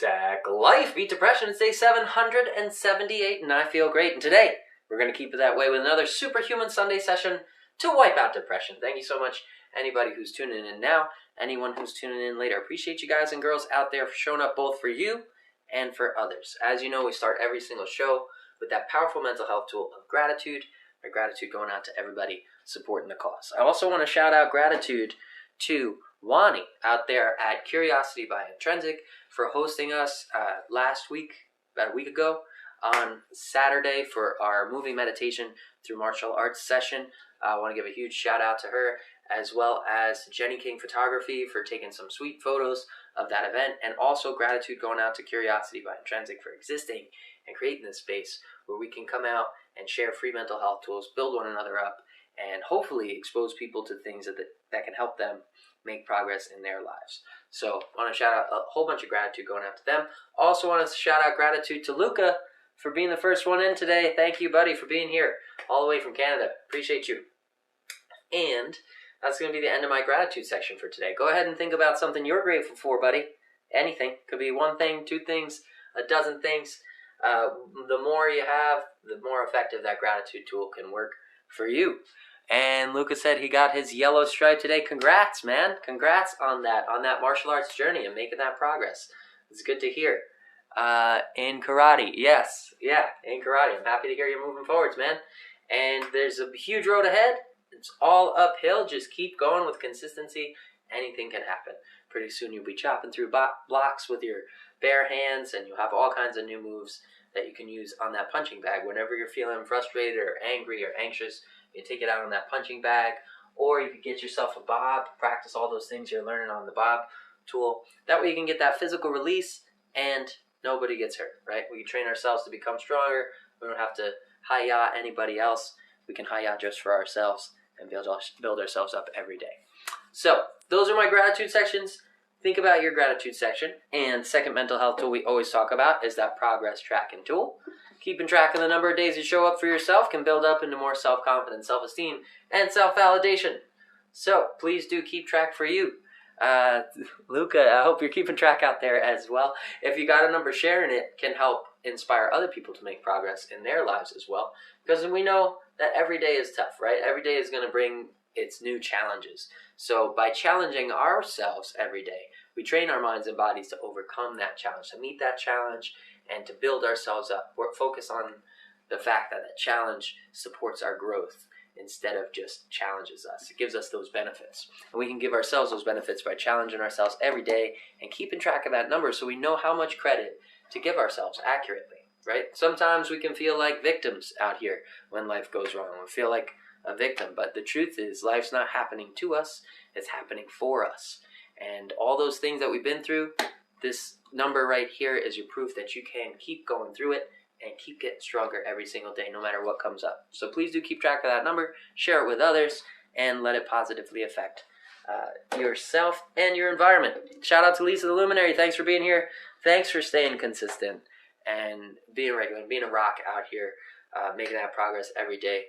Zach Life Beat Depression. It's day 778, and I feel great. And today, we're going to keep it that way with another Superhuman Sunday session to wipe out depression. Thank you so much, anybody who's tuning in now, anyone who's tuning in later. I appreciate you guys and girls out there for showing up both for you and for others. As you know, we start every single show with that powerful mental health tool of gratitude. My gratitude going out to everybody supporting the cause. I also want to shout out gratitude to Wani out there at Curiosity by Intrinsic for hosting us last week, about a week ago, on Saturday for our moving meditation through martial arts session. I want to give a huge shout out to her, as well as Jenny King Photography for taking some sweet photos of that event, and also gratitude going out to Curiosity by Intrinsic for existing and creating this space where we can come out and share free mental health tools, build one another up, and hopefully expose people to things that can help them make progress in their lives. So I want to shout out a whole bunch of gratitude going out to them. Also want to shout out gratitude to Luca for being the first one in today. Thank you, buddy, for being here all the way from Canada. Appreciate you. And that's going to be the end of my gratitude section for today. Go ahead and think about something you're grateful for, buddy. Anything. Could be one thing, two things, a dozen things. The more you have, the more effective that gratitude tool can work for you. And Lucas said he got his yellow stripe today. Congrats, man. Congrats on that martial arts journey and making that progress. It's good to hear. In karate, yes. Yeah, in karate. I'm happy to hear you're moving forwards, man. And there's a huge road ahead. It's all uphill. Just keep going with consistency. Anything can happen. Pretty soon you'll be chopping through blocks with your bare hands, and you'll have all kinds of new moves that you can use on that punching bag. Whenever you're feeling frustrated or angry or anxious, you can take it out on that punching bag, or you could get yourself a bob, practice all those things you're learning on the bob tool. That way you can get that physical release and nobody gets hurt, right? We can train ourselves to become stronger. We don't have to hi-ya anybody else. We can hi-ya just for ourselves and build ourselves up every day. So those are my gratitude sections. Think about your gratitude section. And second mental health tool we always talk about is that progress tracking tool. Keeping track of the number of days you show up for yourself can build up into more self-confidence, self-esteem, and self-validation. So please do keep track for you. Luca, I hope you're keeping track out there as well. If you got a number, sharing it can help inspire other people to make progress in their lives as well. Because we know that every day is tough, right? Every day is going to bring its new challenges. So by challenging ourselves every day, we train our minds and bodies to overcome that challenge, to meet that challenge, and to build ourselves up. We're focused on the fact that that challenge supports our growth instead of just challenges us. It gives us those benefits. And we can give ourselves those benefits by challenging ourselves every day and keeping track of that number so we know how much credit to give ourselves accurately, right? Sometimes we can feel like victims out here when life goes wrong. We feel like a victim, but the truth is life's not happening to us, it's happening for us. And all those things that we've been through, this number right here is your proof that you can keep going through it and keep getting stronger every single day, no matter what comes up. So please do keep track of that number, share it with others, and let it positively affect yourself and your environment. Shout out to Lisa the Luminary. Thanks for being here. Thanks for staying consistent and being regular and being a rock out here, making that progress every day,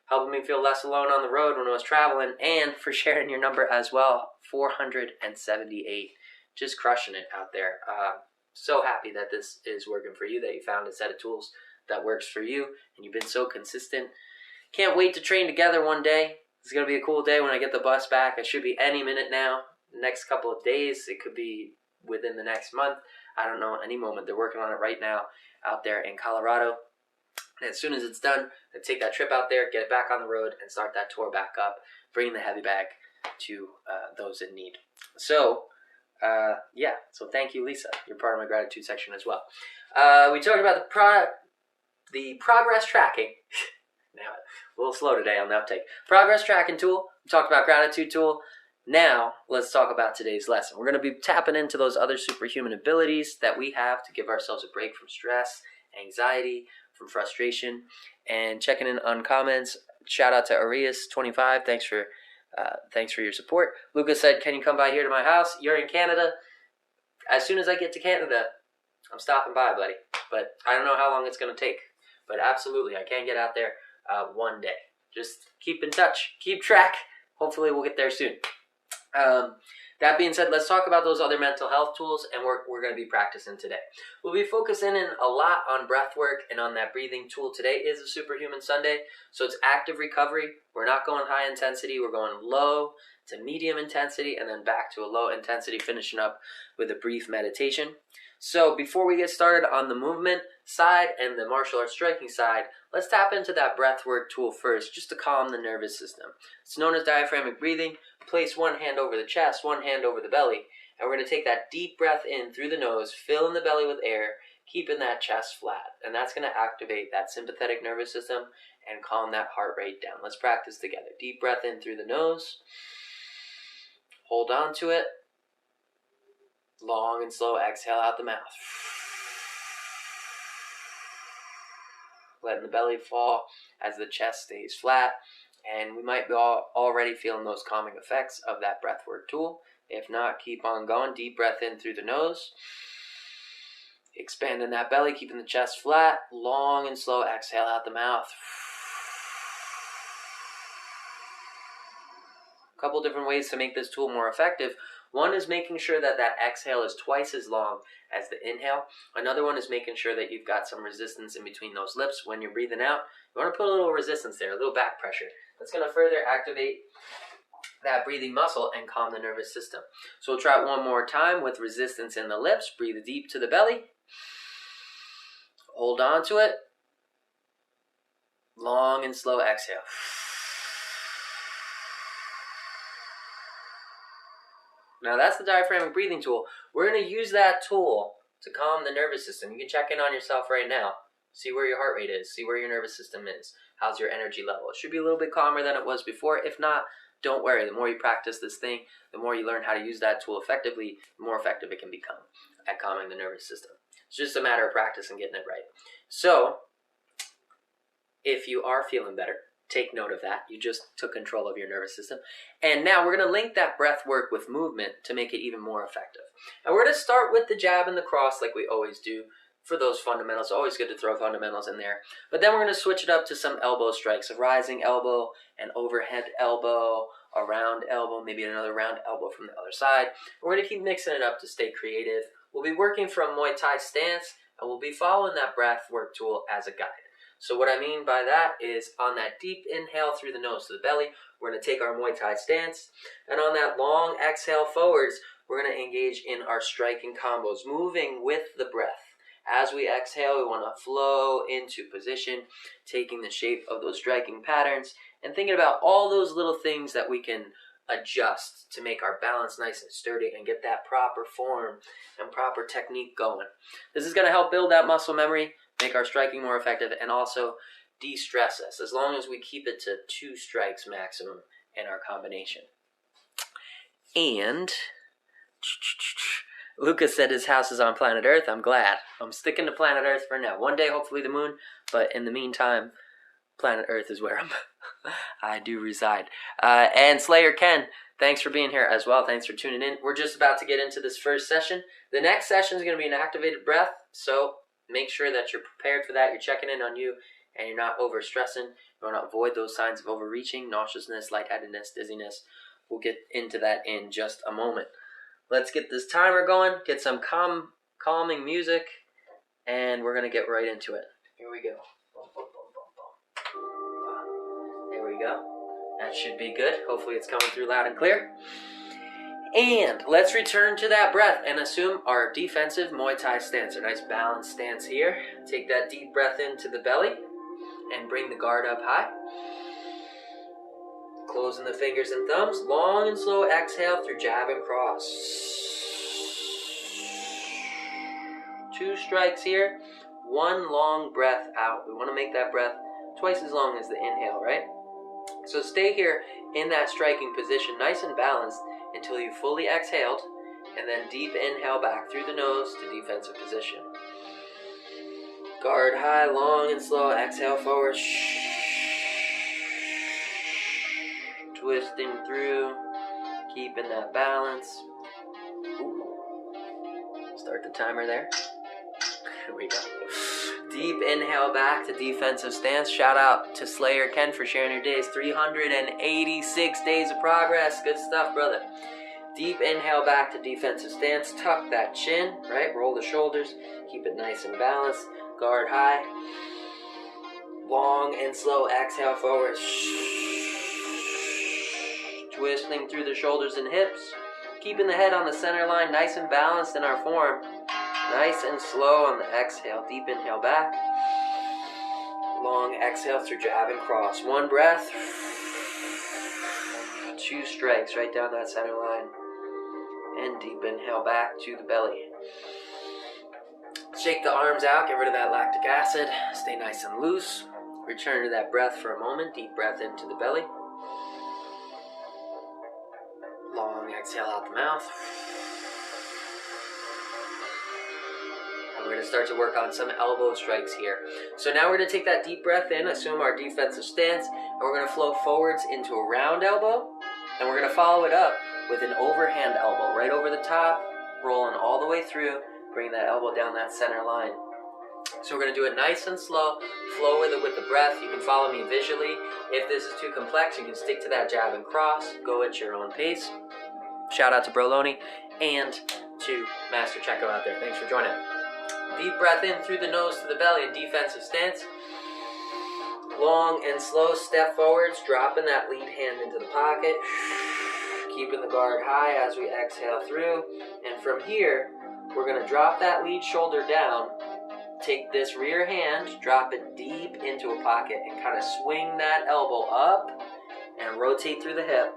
helping me feel less alone on the road when I was traveling, and for sharing your number as well, 478. Just crushing it out there. So happy that this is working for you, that you found a set of tools that works for you, and you've been so consistent. Can't wait to train together one day. It's going to be a cool day when I get the bus back. It should be any minute now, next couple of days. It could be within the next month. I don't know, any moment. They're working on it right now out there in Colorado. And as soon as it's done, I take that trip out there, get it back on the road, and start that tour back up, bringing the heavy bag to those in need. So thank you, Lisa. You're part of my gratitude section as well. We talked about the progress tracking. Now, a little slow today on the uptake. Progress tracking tool. We talked about gratitude tool. Now, let's talk about today's lesson. We're going to be tapping into those other superhuman abilities that we have to give ourselves a break from stress, anxiety, from frustration, and checking in on comments. Shout out to Arias25. Thanks for your support. Lucas said, can you come by here to my house? You're in Canada. As soon as I get to Canada, I'm stopping by, buddy. But I don't know how long it's going to take. But absolutely, I can get out there one day. Just keep in touch. Keep track. Hopefully we'll get there soon. That being said, let's talk about those other mental health tools, and we're going to be practicing today. We'll be focusing in a lot on breath work and on that breathing tool. Today is a Superhuman Sunday, so it's active recovery. We're not going high intensity. We're going low to medium intensity and then back to a low intensity, finishing up with a brief meditation. So before we get started on the movement side and the martial arts striking side, let's tap into that breath work tool first, just to calm the nervous system. It's known as diaphragmatic breathing. Place one hand over the chest, one hand over the belly, and we're going to take that deep breath in through the nose, filling the belly with air, keeping that chest flat. And that's going to activate that sympathetic nervous system and calm that heart rate down. Let's practice together. Deep breath in through the nose. Hold on to it. Long and slow exhale out the mouth. Letting the belly fall as the chest stays flat. And we might be already feeling those calming effects of that breathwork tool. If not, keep on going. Deep breath in through the nose. Expanding that belly, keeping the chest flat. Long and slow exhale out the mouth. A couple different ways to make this tool more effective. One is making sure that that exhale is twice as long as the inhale. Another one is making sure that you've got some resistance in between those lips when you're breathing out. You want to put a little resistance there, a little back pressure. That's going to further activate that breathing muscle and calm the nervous system. So we'll try it one more time with resistance in the lips. Breathe deep to the belly. Hold on to it. Long and slow exhale. Now that's the diaphragmatic breathing tool. We're going to use that tool to calm the nervous system. You can check in on yourself right now. See where your heart rate is. See where your nervous system is. How's your energy level? It should be a little bit calmer than it was before. If not, don't worry. The more you practice this thing, the more you learn how to use that tool effectively, the more effective it can become at calming the nervous system. It's just a matter of practice and getting it right. So, if you are feeling better, take note of that. You just took control of your nervous system. And now we're going to link that breath work with movement to make it even more effective. And we're going to start with the jab and the cross like we always do for those fundamentals. Always good to throw fundamentals in there. But then we're going to switch it up to some elbow strikes. A rising elbow, an overhead elbow, a round elbow, maybe another round elbow from the other side. We're going to keep mixing it up to stay creative. We'll be working from Muay Thai stance, and we'll be following that breath work tool as a guide. So what I mean by that is on that deep inhale through the nose to the belly, we're going to take our Muay Thai stance. And on that long exhale forwards, we're going to engage in our striking combos, moving with the breath. As we exhale, we want to flow into position, taking the shape of those striking patterns, and thinking about all those little things that we can adjust to make our balance nice and sturdy and get that proper form and proper technique going. This is going to help build that muscle memory, make our striking more effective, and also de-stress us, as long as we keep it to 2 strikes maximum in our combination. And Lucas said his house is on planet Earth. I'm glad. I'm sticking to planet Earth for now. One day, hopefully the moon, but in the meantime, planet Earth is where I do reside. And Slayer Ken, thanks for being here as well. Thanks for tuning in. We're just about to get into this first session. The next session is going to be an activated breath, so make sure that you're prepared for that. You're checking in on you, and you're not overstressing. You want to avoid those signs of overreaching, nauseousness, lightheadedness, dizziness. We'll get into that in just a moment. Let's get this timer going, get some calming music, and we're going to get right into it. Here we go. There we go. That should be good. Hopefully it's coming through loud and clear. And let's return to that breath and assume our defensive Muay Thai stance. A nice balanced stance here. Take that deep breath into the belly and bring the guard up high. Closing the fingers and thumbs. Long and slow exhale through jab and cross. 2 strikes here. 1 long breath out. We want to make that breath twice as long as the inhale, right? So stay here in that striking position, nice and balanced, until you fully exhaled, and then deep inhale back through the nose to defensive position. Guard high, long and slow, exhale forward. Twisting through, keeping that balance. Ooh. Start the timer there. Here we go. Deep inhale back to defensive stance. Shout out to Slayer Ken for sharing your days. 386 days of progress. Good stuff, brother. Deep inhale back to defensive stance. Tuck that chin, right? Roll the shoulders. Keep it nice and balanced. Guard high. Long and slow exhale forward. Twisting through the shoulders and hips. Keeping the head on the center line, nice and balanced in our form. Nice and slow on the exhale. Deep inhale back. Long exhale through jab and cross. One breath. 2 strikes right down that center line. And deep inhale back to the belly. Shake the arms out, get rid of that lactic acid. Stay nice and loose. Return to that breath for a moment. Deep breath into the belly. Long exhale out the mouth. And we're going to start to work on some elbow strikes here. So now we're going to take that deep breath in, assume our defensive stance, and we're going to flow forwards into a round elbow. And we're going to follow it up with an overhand elbow right over the top, rolling all the way through, bring that elbow down that center line. So we're going to do it nice and slow, flow with it with the breath. You can follow me visually. If this is too complex, you can stick to that jab and cross, go at your own pace. Shout out to Broloni and to Master Checo out there. Thanks for joining. Deep breath in through the nose to the belly in defensive stance. Long and slow step forwards, dropping that lead hand into the pocket. Keeping the guard high as we exhale through. And from here, we're going to drop that lead shoulder down. Take this rear hand, drop it deep into a pocket, and kind of swing that elbow up and rotate through the hip.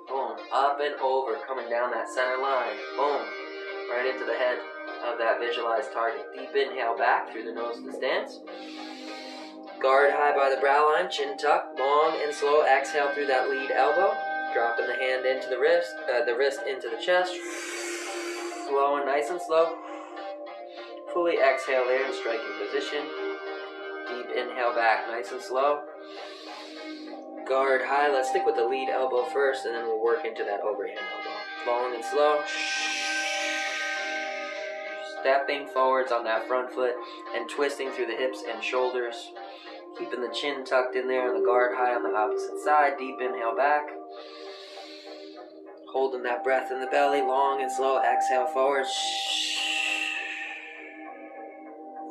Boom, up and over, coming down that center line. Boom, right into the head of that visualized target. Deep inhale back through the nose to stance. Guard high by the brow line, chin tuck, long and slow exhale through that lead elbow. Dropping the hand into the wrist into the chest. Slow and nice and slow. Fully exhale there in striking position. Deep inhale back, nice and slow. Guard high. Let's stick with the lead elbow first, and then we'll work into that overhand elbow. Long and slow. Stepping forwards on that front foot and twisting through the hips and shoulders. Keeping the chin tucked in there and the guard high on the opposite side. Deep inhale back. Holding that breath in the belly. Long and slow. Exhale forward.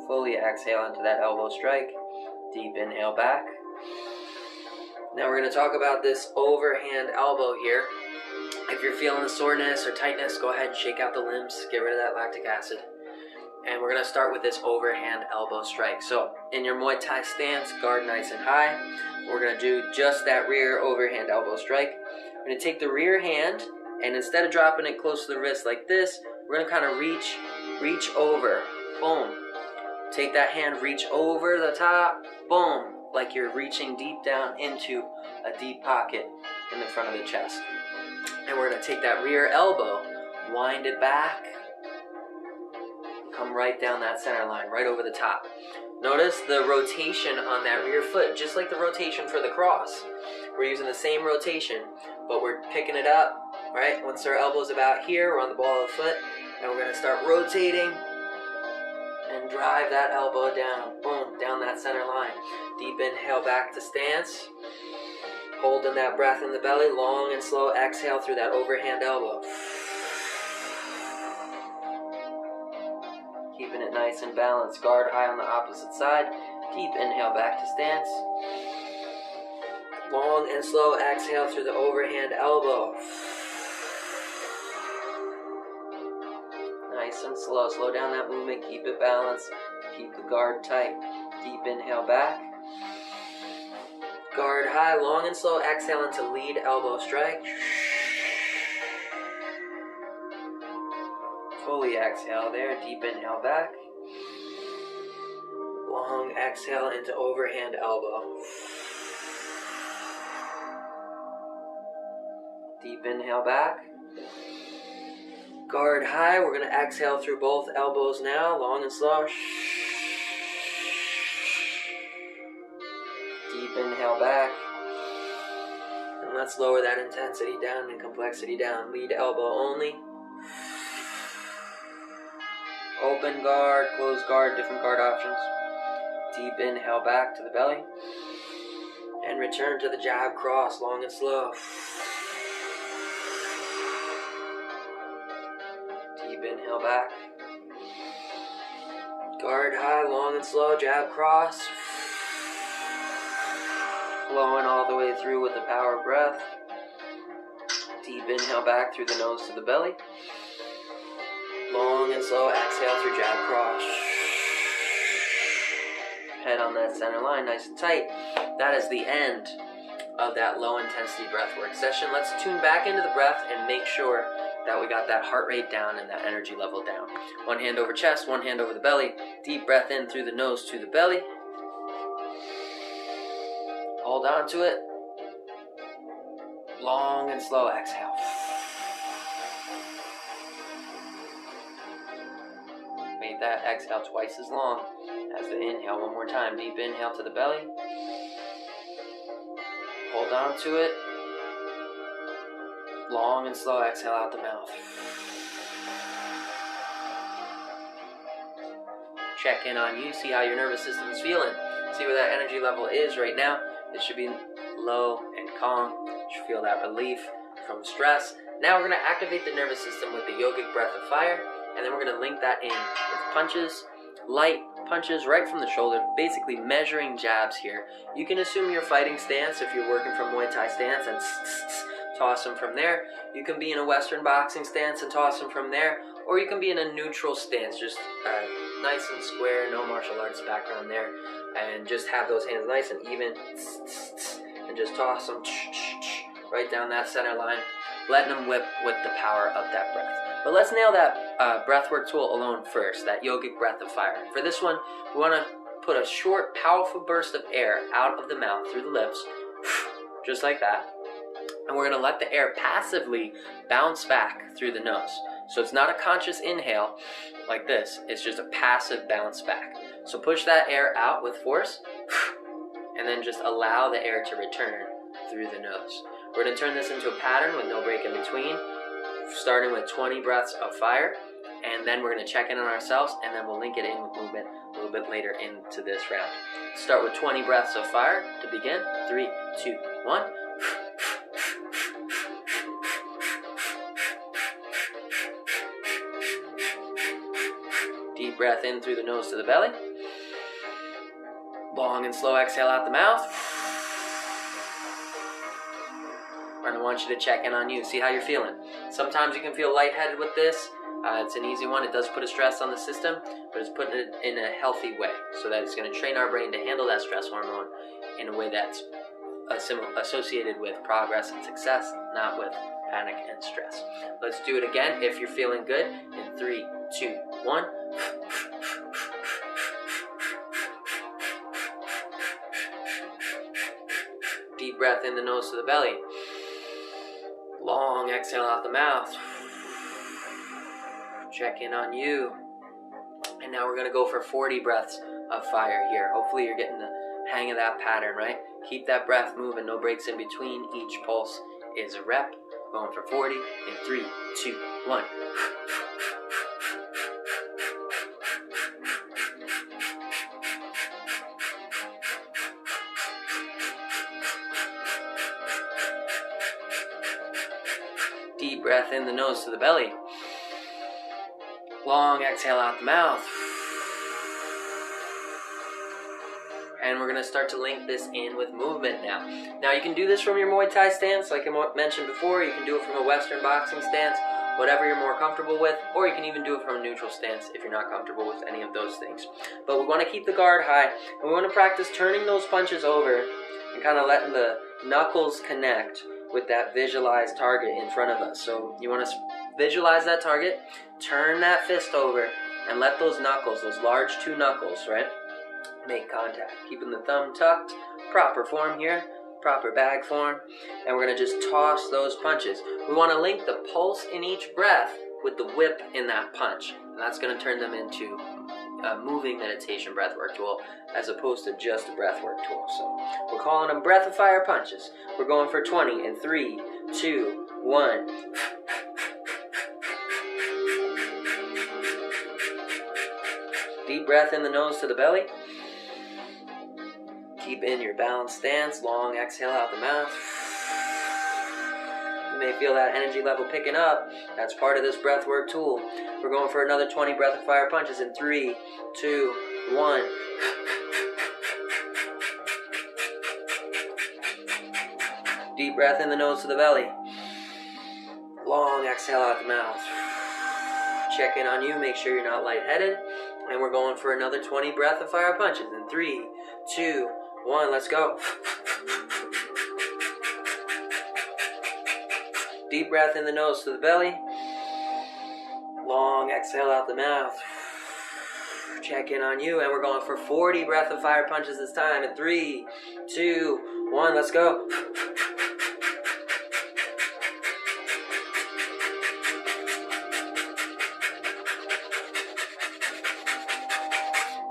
Fully exhale into that elbow strike. Deep inhale back. Now we're going to talk about this overhand elbow here. If you're feeling soreness or tightness, go ahead and shake out the limbs. Get rid of that lactic acid. And we're going to start with this overhand elbow strike. So in your Muay Thai stance, guard nice and high. We're going to do just that rear overhand elbow strike. We're going to take the rear hand, and instead of dropping it close to the wrist like this, we're going to kind of reach over. Boom. Take that hand, reach over the top. Boom. Like you're reaching deep down into a deep pocket in the front of the chest. And we're going to take that rear elbow, wind it back, come right down that center line, right over the top. Notice the rotation on that rear foot, just like the rotation for the cross. We're using the same rotation, but we're picking it up, right? Once our elbow's about here, we're on the ball of the foot, and we're going to start rotating and drive that elbow down, boom, down that center line. Deep inhale back to stance. Holding that breath in the belly, long and slow exhale through that overhand elbow. Keeping it nice and balanced. Guard high on the opposite side. Deep inhale back to stance. Long and slow exhale through the overhand elbow. Nice and slow. Slow down that movement. Keep it balanced. Keep the guard tight. Deep inhale back. Guard high, long and slow exhale into lead elbow strike. Fully exhale there, deep inhale back. Long exhale into overhand elbow. Deep inhale back. Guard high, we're going to exhale through both elbows now, long and slow. Deep inhale back. And let's lower that intensity down and complexity down. Lead elbow only. Open guard, closed guard, different guard options. Deep inhale back to the belly. And return to the jab cross, long and slow. inhale back. Guard high, long and slow, jab cross. Flowing all the way through with the power of breath. Deep inhale back through the nose to the belly. Long and slow exhale through jab cross. Head on that center line, nice and tight. That is the end of that low intensity breath work session. Let's tune back into the breath and make sure that we got that heart rate down and that energy level down. One hand over chest, one hand over the belly. Deep breath in through the nose to the belly. Hold on to it. Long and slow exhale. Make that exhale twice as long as the inhale. One more time. Deep inhale to the belly. Hold on to it. Long and slow exhale out the mouth. Check in on you. See how your nervous system is feeling. See where that energy level is right now. It should be low and calm. You should feel that relief from stress. Now we're going to activate the nervous system with the yogic breath of fire. And then we're going to link that in with punches, light punches right from the shoulder, basically measuring jabs here. You can assume your fighting stance if you're working from Muay Thai stance and toss them from there. You can be in a Western boxing stance and toss them from there. Or you can be in a neutral stance, just nice and square, no martial arts background there. And just have those hands nice and even and just toss them right down that center line, letting them whip with the power of that breath. But let's nail that breathwork tool alone first, that yogic breath of fire. For this one, we want to put a short, powerful burst of air out of the mouth through the lips, just like that. And we're going to let the air passively bounce back through the nose. So it's not a conscious inhale like this, it's just a passive bounce back. So push that air out with force, and then just allow the air to return through the nose. We're going to turn this into a pattern with no break in between, starting with 20 breaths of fire, and then we're going to check in on ourselves, and then we'll link it in with movement a little bit later into this round. Start with 20 breaths of fire to begin. 3, 2, 1. Deep breath in through the nose to the belly. Long and slow exhale out the mouth. And I want you to check in on you, see how you're feeling. Sometimes you can feel lightheaded with this. It's an easy one. It does put a stress on the system, but it's putting it in a healthy way so that it's going to train our brain to handle that stress hormone in a way that's associated with progress and success, not with panic and stress. Let's do it again if you're feeling good. In 3, 2, 1. Deep breath in the nose to the belly. Long exhale out the mouth. Check in on you. And now we're going to go for 40 breaths of fire here. Hopefully you're getting the hang of that pattern, right? Keep that breath moving, no breaks in between. Each pulse is a rep. Going for 40 in 3, 2, 1. Deep breath in the nose to the belly. Long exhale out the mouth. And we're going to start to link this in with movement now. Now you can do this from your Muay Thai stance, like I mentioned before. You can do it from a Western boxing stance, whatever you're more comfortable with, or you can even do it from a neutral stance if you're not comfortable with any of those things. But we want to keep the guard high, and we want to practice turning those punches over and kind of letting the knuckles connect with that visualized target in front of us. So you want to visualize that target, turn that fist over, and let those knuckles, those large 2 knuckles, right, make contact. Keeping the thumb tucked, proper form here, proper bag form, and we're going to just toss those punches. We want to link the pulse in each breath with the whip in that punch, and that's going to turn them into a moving meditation breathwork tool as opposed to just a breathwork tool. So we're calling them breath of fire punches. We're going for 20 in 3, 2, 1. Deep breath in the nose to the belly. Keep in your balanced stance. Long exhale out the mouth. You may feel that energy level picking up. That's part of this breathwork tool. We're going for another 20 breath of fire punches in 3, 2, 1. Deep breath in the nose to the belly. Long exhale out the mouth. Check in on you, make sure you're not lightheaded. And we're going for another 20 breath of fire punches in 3, 2, 1. Let's go. Deep breath in the nose to the belly. Long exhale out the mouth. Check in on you, and we're going for 40 breath of fire punches this time in 3, 2, 1. Let's go.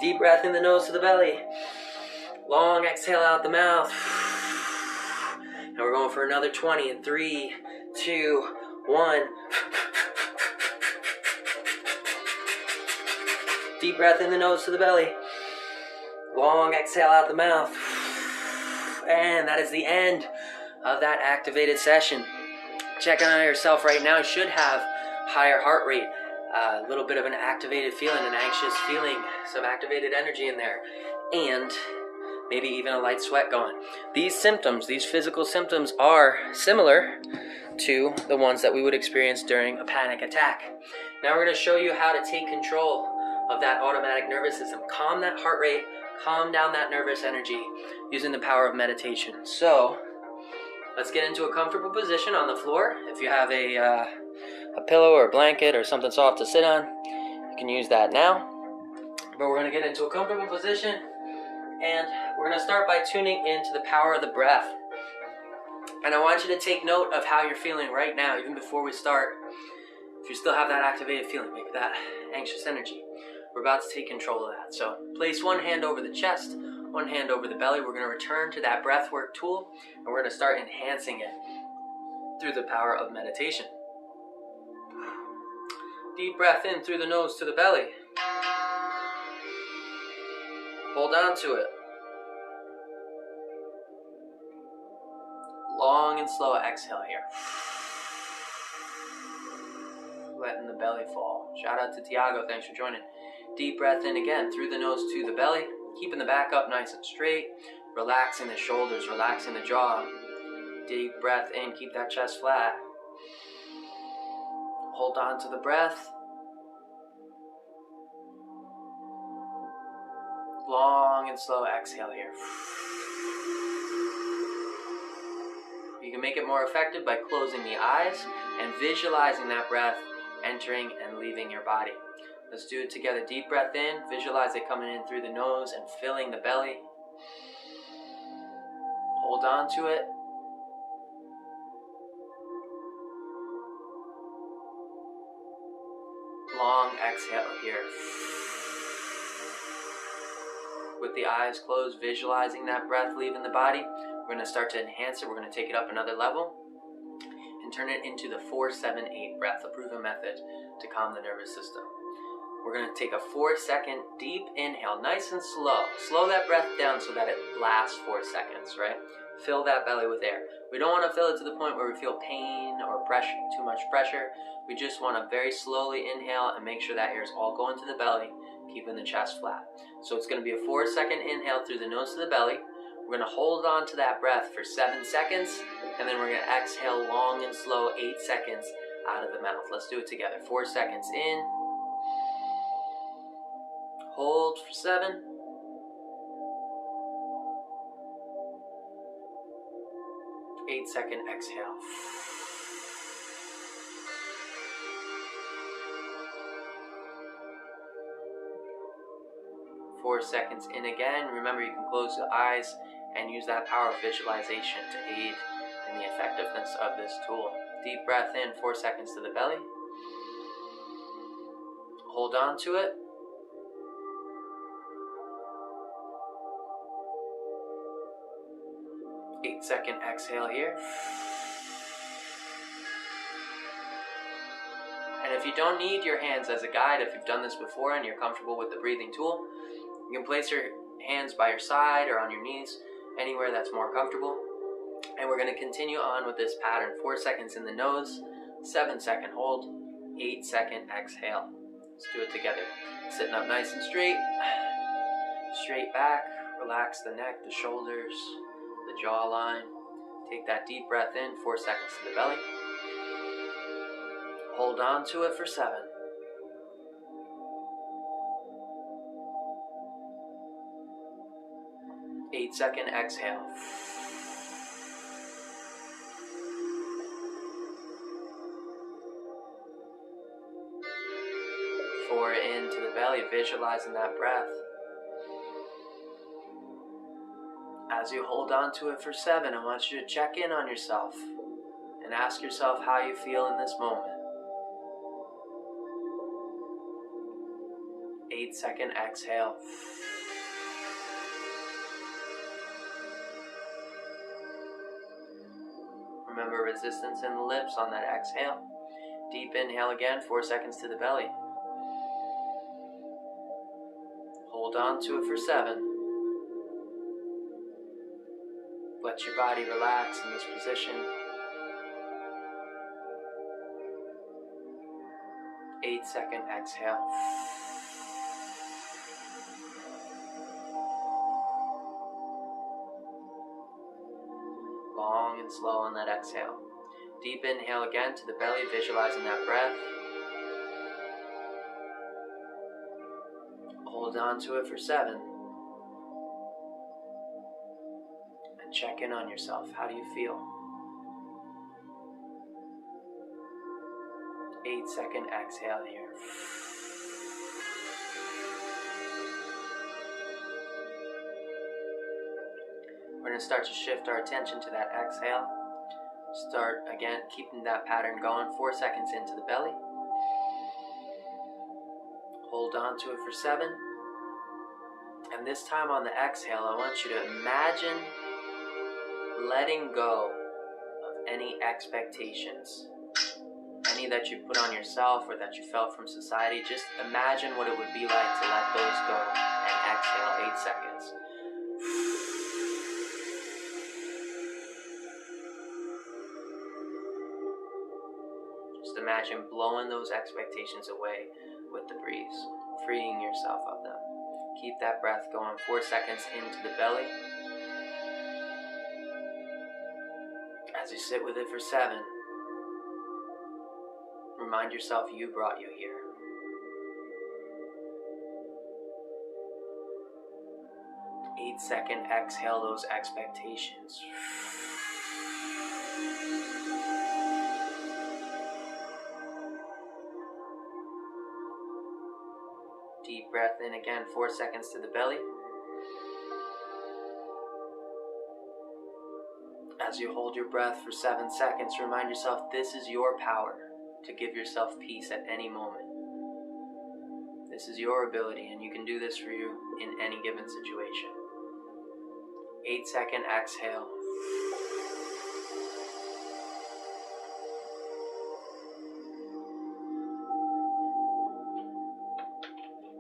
Deep breath in the nose to the belly. Long exhale out the mouth. And we're going for another 20 in 3, 2, 1. Deep breath in the nose to the belly. Long exhale out the mouth. And that is the end of that activated session. Check on yourself right now. You should have higher heart rate, a little bit of an activated feeling, an anxious feeling, some activated energy in there, and maybe even a light sweat going. These symptoms, these physical symptoms, are similar to the ones that we would experience during a panic attack. Now we're going to show you how to take control of that automatic nervous system. Calm that heart rate, calm down that nervous energy using the power of meditation. So let's get into a comfortable position on the floor. If you have a pillow or a blanket or something soft to sit on, you can use that now. But we're going to get into a comfortable position, and we're going to start by tuning into the power of the breath. And I want you to take note of how you're feeling right now, even before we start. If you still have that activated feeling, maybe that anxious energy, we're about to take control of that. So place one hand over the chest, one hand over the belly. We're going to return to that breathwork tool, and we're going to start enhancing it through the power of meditation. Deep breath in through the nose to the belly. Hold on to it. Long and slow exhale here. Letting the belly fall. Shout out to Tiago, thanks for joining. Deep breath in again through the nose to the belly. Keeping the back up nice and straight. Relaxing the shoulders, relaxing the jaw. Deep breath in, keep that chest flat. Hold on to the breath. Long and slow exhale here. You can make it more effective by closing the eyes and visualizing that breath entering and leaving your body. Let's do it together. Deep breath in, visualize it coming in through the nose and filling the belly. Hold on to it. Long exhale here. With the eyes closed, visualizing that breath leaving the body, we're going to start to enhance it. We're going to take it up another level and turn it into the 4-7-8 breath, a proven method to calm the nervous system. We're going to take a 4-second deep inhale, nice and slow. Slow that breath down so that it lasts 4 seconds, right? Fill that belly with air. We don't want to fill it to the point where we feel pain or pressure, too much pressure. We just want to very slowly inhale and make sure that air is all going to the belly, keeping the chest flat. So it's going to be a 4-second inhale through the nose to the belly. We're going to hold on to that breath for 7 seconds, and then we're going to exhale long and slow 8 seconds out of the mouth. Let's do it together. 4 seconds in. Hold for 7. Eight-second exhale. Four seconds in again. Remember, you can close the eyes and use that power of visualization to aid in the effectiveness of this tool. Deep breath in, 4 seconds to the belly. Hold on to it. Eight-second exhale here. And if you don't need your hands as a guide, if you've done this before and you're comfortable with the breathing tool, you can place your hands by your side or on your knees, anywhere that's more comfortable. And we're going to continue on with this pattern. 4 seconds in the nose, 7-second hold, 8-second exhale. Let's do it together. Sitting up nice and straight. Straight back. Relax the neck, the shoulders, the jawline. Take that deep breath in, 4 seconds to the belly. Hold on to it for 7. 8-second exhale. 4 into the belly, visualizing that breath. As you hold on to it for 7, I want you to check in on yourself and ask yourself how you feel in this moment. 8-second exhale. Remember resistance in the lips on that exhale. Deep inhale again, 4 seconds to the belly. Hold on to it for 7. Let your body relax in this position. 8-second exhale. Long and slow on that exhale. Deep inhale again to the belly, visualizing that breath. Hold on to it for 7. And check in on yourself. How do you feel? 8-second exhale here. We're going to start to shift our attention to that exhale. Start again, keeping that pattern going. 4 seconds into the belly. Hold on to it for 7. And this time on the exhale, I want you to imagine letting go of any expectations. Any that you put on yourself or that you felt from society. Just imagine what it would be like to let those go. And exhale, 8 seconds. Just imagine blowing those expectations away with the breeze, freeing yourself of them. Keep that breath going. 4 seconds into the belly. As you sit with it for 7, remind yourself you brought you here. 8-second exhale those expectations. Deep breath in again, 4 seconds to the belly. As you hold your breath for 7 seconds, remind yourself this is your power to give yourself peace at any moment. This is your ability, and you can do this for you in any given situation. 8-second exhale.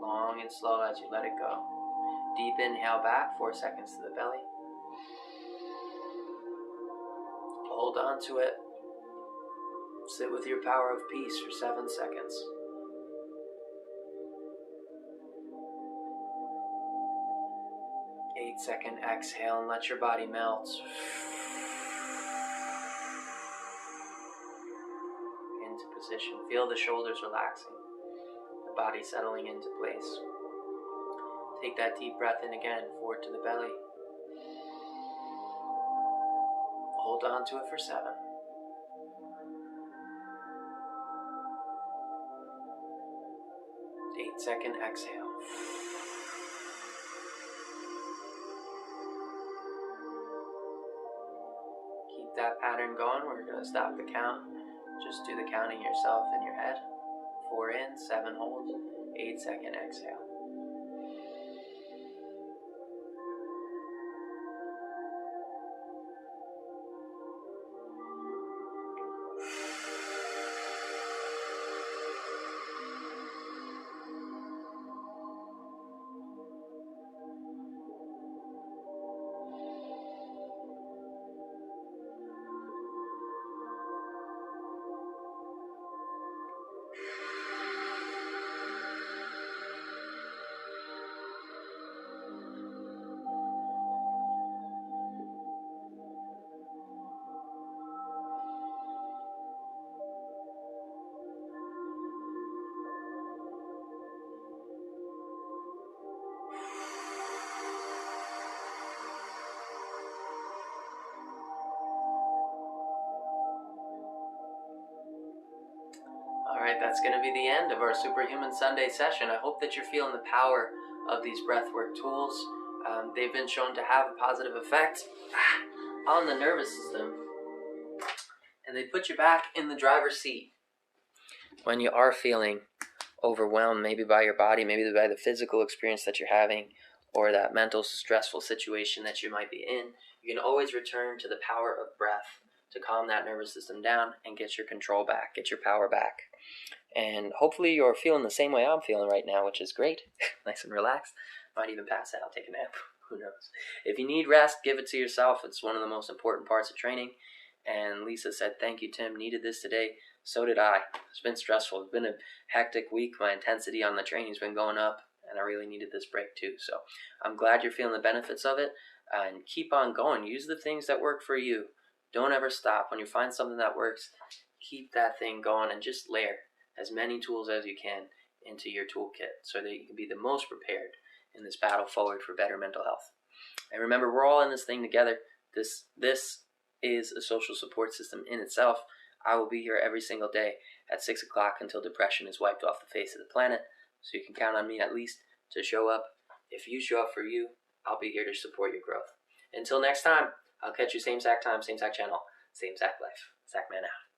Long and slow as you let it go. Deep inhale back, 4 seconds to the belly. Hold on to it. Sit with your power of peace for 7 seconds. 8-second exhale and let your body melt. Into position. Feel the shoulders relaxing. The body settling into place. Take that deep breath in again, forward to the belly. Hold on to it for 7. 8-second exhale. Keep that pattern going. We're going to stop the count. Just do the counting yourself in your head. 4 in, 7 hold, 8-second exhale. right, that's going to be the end of our Superhuman Sunday session. I hope that you're feeling the power of these breathwork tools. They've been shown to have a positive effect on the nervous system, and they put you back in the driver's seat when you are feeling overwhelmed, maybe by your body, maybe by the physical experience that you're having, or that mental stressful situation that you might be in. You can always return to the power of breath to calm that nervous system down and get your control back, get your power back. And hopefully you're feeling the same way I'm feeling right now, which is great. Nice and relaxed. Might even pass out, take a nap. Who knows? If you need rest, give it to yourself. It's one of the most important parts of training. And Lisa said, thank you, Tim. Needed this today. So did I. It's been stressful. It's been a hectic week. My intensity on the training's been going up, and I really needed this break too. So I'm glad you're feeling the benefits of it. And keep on going. Use the things that work for you. Don't ever stop. When you find something that works, keep that thing going and just layer as many tools as you can into your toolkit so that you can be the most prepared in this battle forward for better mental health. And remember, we're all in this thing together. This is a social support system in itself. I will be here every single day at 6 o'clock until depression is wiped off the face of the planet. So you can count on me at least to show up. If you show up for you, I'll be here to support your growth. Until next time, I'll catch you same exact time, same exact channel, same exact life. Zach Man out.